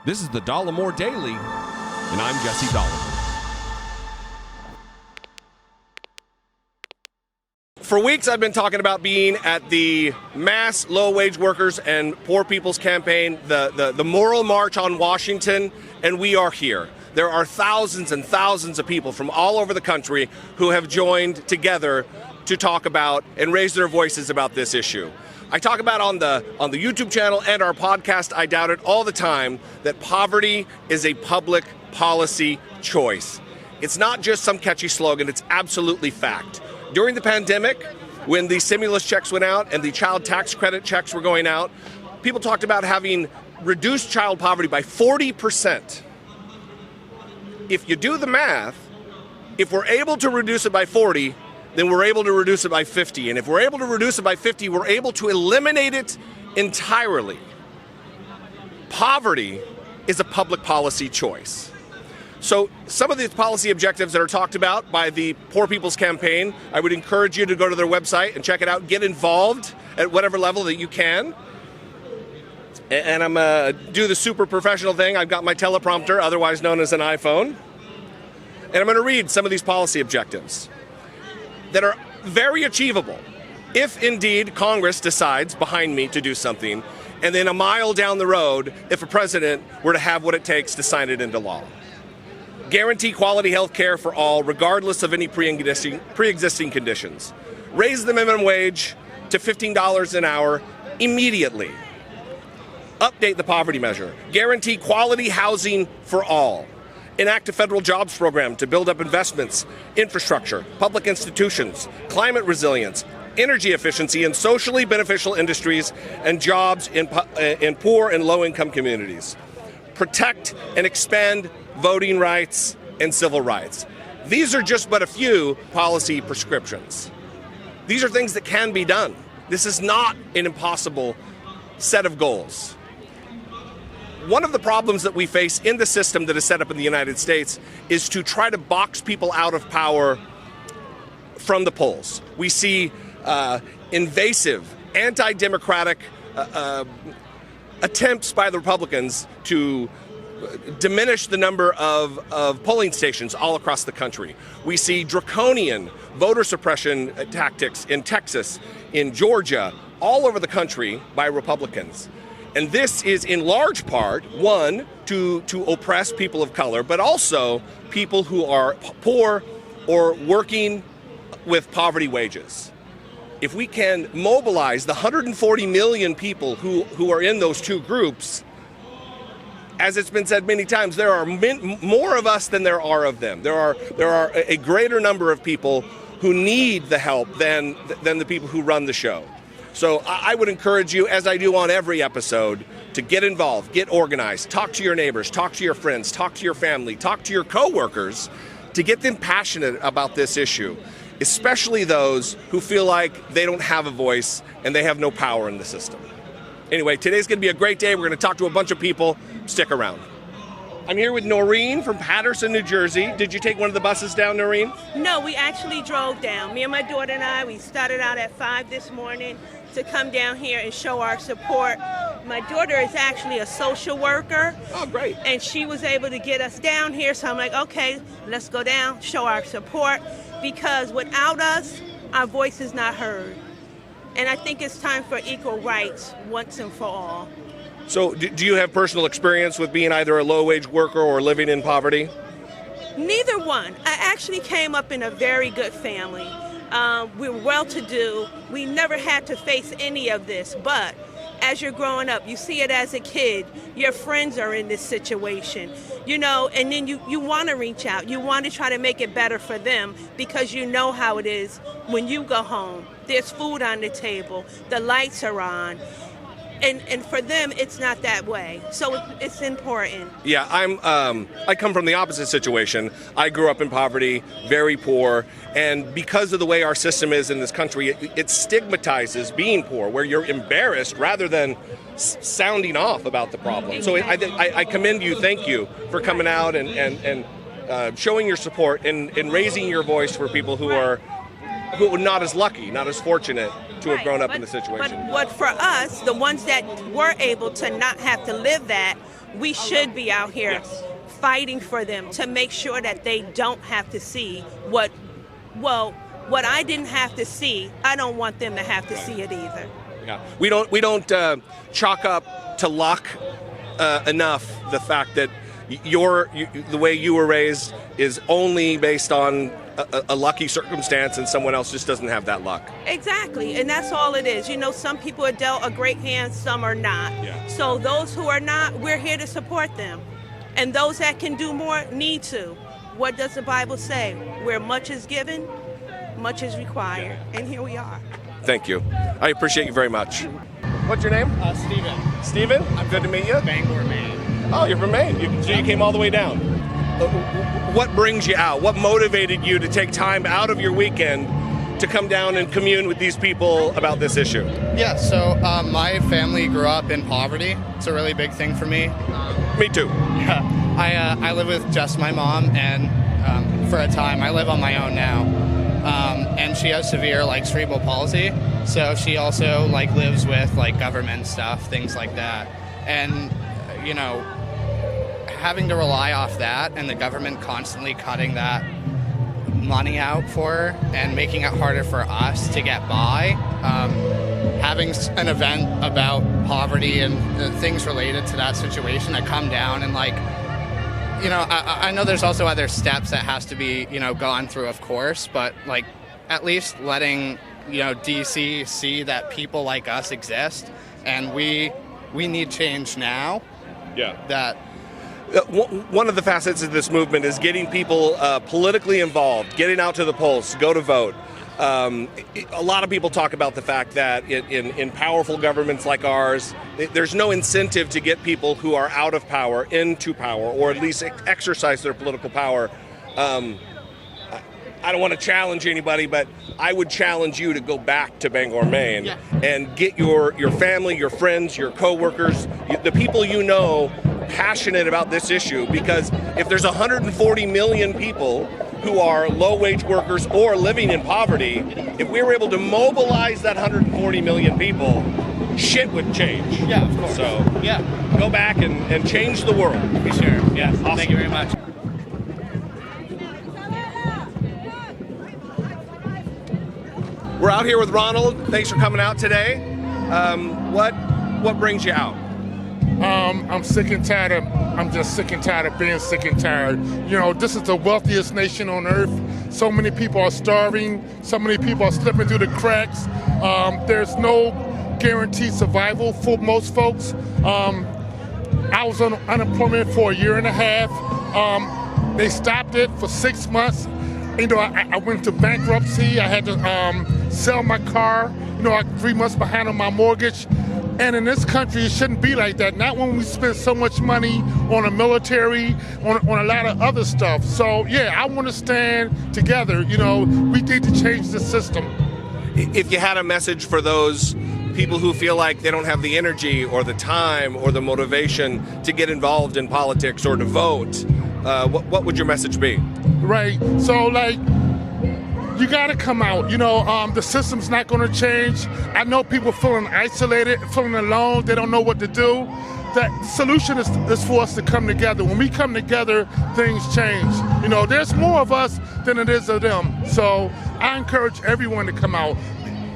This is the Dollemore Daily, and I'm Jesse Dollemore. For weeks, I've been talking about being at the mass low-wage workers and poor people's campaign, the Moral March on Washington, and we are here. There are thousands and thousands of people from all over the country who have joined together to talk about and raise their voices about this issue. I talk about on the YouTube channel and our podcast, I Doubt It, all the time, that poverty is a public policy choice. It's not just some catchy slogan, it's absolutely fact. During the pandemic, when the stimulus checks went out and the child tax credit checks were going out, people talked about having reduced child poverty by 40%. If you do the math, if we're able to reduce it by 40, then we're able to reduce it by 50. And if we're able to reduce it by 50, we're able to eliminate it entirely. Poverty is a public policy choice. So some of these policy objectives that are talked about by the Poor People's Campaign, I would encourage you to go to their website and check it out. Get involved at whatever level that you can. And I'm going to do the super professional thing. I've got my teleprompter, otherwise known as an iPhone. And I'm going to read some of these policy objectives that are very achievable if indeed Congress decides behind me to do something, and then a mile down the road if a president were to have what it takes to sign it into law. Guarantee quality health care for all, regardless of any pre-existing conditions. Raise the minimum wage to $15 an hour immediately. Update the poverty measure. Guarantee quality housing for all. Enact a federal jobs program to build up investments, infrastructure, public institutions, climate resilience, energy efficiency, and socially beneficial industries and jobs in poor and low-income communities. Protect and expand voting rights and civil rights. These are just but a few policy prescriptions. These are things that can be done. This is not an impossible set of goals. One of the problems that we face in the system that is set up in the United States is to try to box people out of power from the polls. We see invasive, anti-democratic attempts by the Republicans to diminish the number of polling stations all across the country. We see draconian voter suppression tactics in Texas, in Georgia, all over the country by Republicans. And this is in large part, one, to oppress people of color, but also people who are poor or working with poverty wages. If we can mobilize the 140 million people who are in those two groups, as it's been said many times, there are more of us than there are of them. There are a greater number of people who need the help than the people who run the show. So I would encourage you, as I do on every episode, to get involved, get organized, talk to your neighbors, talk to your friends, talk to your family, talk to your coworkers, to get them passionate about this issue, especially those who feel like they don't have a voice and they have no power in the system. Anyway, today's going to be a great day. We're going to talk to a bunch of people. Stick around. I'm here with Noreen from Paterson, New Jersey. Did you take one of the buses down, Noreen? No, we actually drove down. Me and my daughter and I, we started out at 5 this morning to come down here and show our support. My daughter is actually a social worker. Oh, great. And she was able to get us down here, so I'm like, okay, let's go down, show our support, because without us, our voice is not heard. And I think it's time for equal rights once and for all. So do you have personal experience with being either a low-wage worker or living in poverty? Neither one. I actually came up in a very good family. We were well-to-do. We never had to face any of this, but as you're growing up, you see it as a kid. Your friends are in this situation, you know, and then you want to reach out. You want to try to make it better for them because you know how it is when you go home. There's food on the table. The lights are on. And for them, it's not that way. So it's important. Yeah, I come from the opposite situation. I grew up in poverty, very poor, and because of the way our system is in this country, it stigmatizes being poor, where you're embarrassed rather than sounding off about the problem. So I commend you, thank you, for coming out and showing your support and raising your voice for people who are not as lucky, not as fortunate to have grown up in the situation. But for us, the ones that were able to not have to live that, we should be out here Yes. fighting for them to make sure that they don't have to see what I didn't have to see. I don't want them to have to see it either. Yeah. We don't chalk up to luck enough the fact that the way you were raised is only based on a lucky circumstance, and someone else just doesn't have that luck. Exactly, and that's all it is. You know, some people are dealt a great hand, some are not. Yeah. So those who are not, we're here to support them. And those that can do more need to. What does the Bible say? Where much is given, much is required. And here we are. Thank you. I appreciate you very much. What's your name? Steven. Steven? Good to meet you. Bangor, Maine. Oh, you're from Maine. So you came all the way down. What brings you out? What motivated you to take time out of your weekend to come down and commune with these people about this issue? Yeah, so my family grew up in poverty. It's a really big thing for me. Me too. Yeah, I live with just my mom, and for a time, I live on my own now. And she has severe cerebral palsy, so she also lives with government stuff, things like that. And having to rely off that, and the government constantly cutting that money out for her and making it harder for us to get by. Having an event about poverty and things related to that situation, I come down and I know there's also other steps that has to be gone through, of course, but at least letting DC see that people like us exist, and we need change now. Yeah. That one of the facets of this movement is getting people politically involved, getting out to the polls, go to vote. A lot of people talk about the fact that in powerful governments like ours, there's no incentive to get people who are out of power into power, or at least exercise their political power. I don't want to challenge anybody, but I would challenge you to go back to Bangor, Maine, and get your family, your friends, your coworkers, the people you know passionate about this issue, because if there's 140 million people who are low-wage workers or living in poverty, if we were able to mobilize that 140 million people, shit would change. Yeah, of course. So go back and change the world. For sure. Yeah. Awesome. Thank you very much. We're out here with Ronald. Thanks for coming out today. What brings you out? I'm sick and tired I'm just sick and tired of being sick and tired. This is the wealthiest nation on earth. So many people are starving. So many people are slipping through the cracks. There's no guaranteed survival for most folks. I was on unemployment for a year and a half. They stopped it for 6 months. I went to bankruptcy. I had to sell my car. I'm 3 months behind on my mortgage. And in this country, it shouldn't be like that. Not when we spend so much money on the military, on a lot of other stuff. So, I want to stand together. We need to change the system. If you had a message for those people who feel like they don't have the energy or the time or the motivation to get involved in politics or to vote, what would your message be? Right. So, you got to come out. The system's not going to change. I know people feeling isolated, feeling alone. They don't know what to do. The solution is for us to come together. When we come together, things change. There's more of us than it is of them. So I encourage everyone to come out.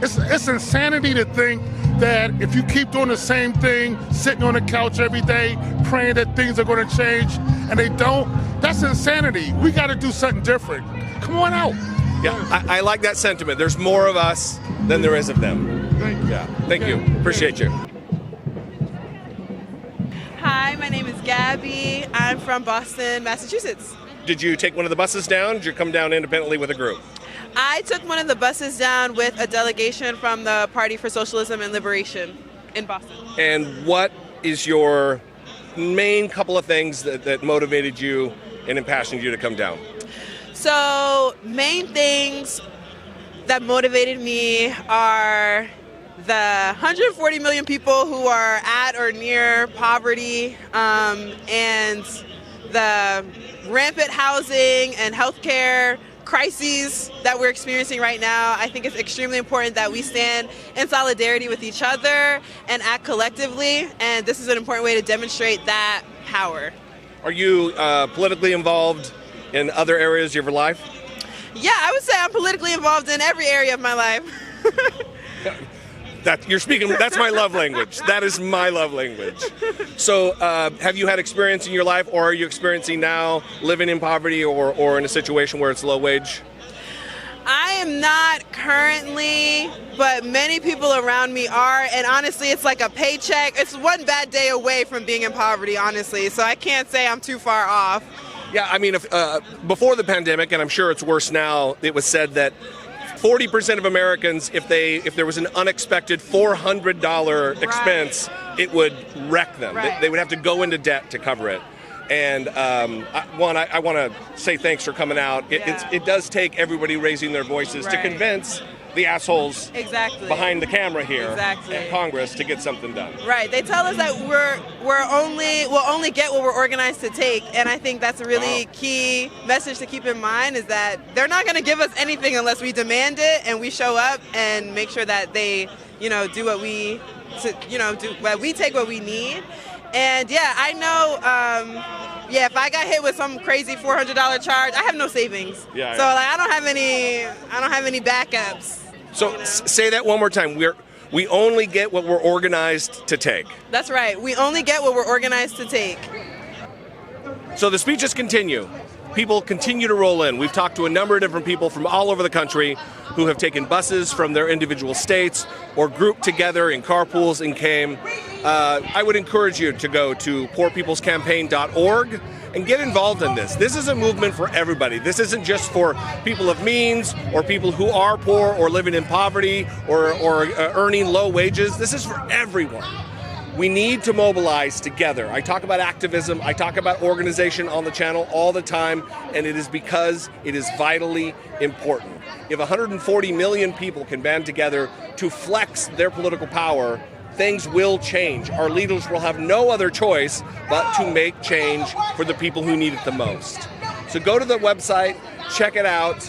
It's insanity to think that if you keep doing the same thing, sitting on the couch every day, praying that things are going to change, and they don't, that's insanity. We got to do something different. Come on out. Yeah, I like that sentiment. There's more of us than there is of them. Thank you. Yeah, thank you. Appreciate you. Hi, my name is Gabby. I'm from Boston, Massachusetts. Did you take one of the buses down? Did you come down independently with a group? I took one of the buses down with a delegation from the Party for Socialism and Liberation in Boston. And what is your main couple of things that motivated you and impassioned you to come down? So, main things that motivated me are the 140 million people who are at or near poverty, and the rampant housing and healthcare crises that we're experiencing right now. I think it's extremely important that we stand in solidarity with each other and act collectively, and this is an important way to demonstrate that power. Are you politically involved in other areas of your life? Yeah, I would say I'm politically involved in every area of my life. You're speaking. That's my love language. That is my love language. So, have you had experience in your life, or are you experiencing now living in poverty, or in a situation where it's low wage? I am not currently, but many people around me are, and honestly, it's like a paycheck. It's one bad day away from being in poverty, honestly, so I can't say I'm too far off. Yeah, I mean, before the pandemic, and I'm sure it's worse now, it was said that 40% of Americans, if there was an unexpected $400 expense, it would wreck them. Right. They would have to go into debt to cover it. And I want to say thanks for coming out. It does take everybody raising their voices to convince the assholes behind the camera here at Congress to get something done. Right. They tell us that we'll only get what we're organized to take, and I think that's a really key message to keep in mind, is that they're not going to give us anything unless we demand it and we show up and make sure that they, do what we take what we need. And yeah, I know. If I got hit with some crazy $400 charge, I have no savings. Yeah. So I don't have any backups. So say that one more time. We only get what we're organized to take. That's right. We only get what we're organized to take. So the speeches continue. People continue to roll in. We've talked to a number of different people from all over the country who have taken buses from their individual states or grouped together in carpools and came. I would encourage you to go to poorpeoplescampaign.org and get involved in this. This is a movement for everybody. This isn't just for people of means or people who are poor or living in poverty or earning low wages. This is for everyone. We need to mobilize together. I talk about activism, I talk about organization on the channel all the time, and it is because it is vitally important. If 140 million people can band together to flex their political power, things will change. Our leaders will have no other choice but to make change for the people who need it the most. So go to the website, check it out.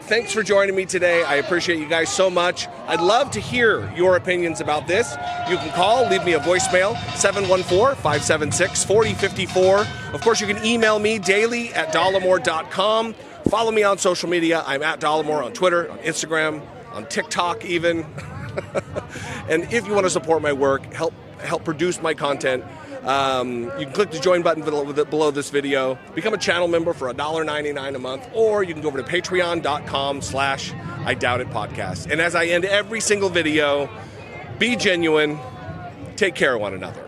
Thanks for joining me today. I appreciate you guys so much. I'd love to hear your opinions about this. You can call, leave me a voicemail, 714-576-4054. Of course, you can email me daily at dollemore.com. Follow me on social media. I'm at Dollemore on Twitter, on Instagram, on TikTok even. And if you want to support my work, help produce my content, you can click the join button below this video, become a channel member for $1.99 a month, or you can go over to patreon.com/IDoubtItPodcast. And as I end every single video, be genuine, take care of one another.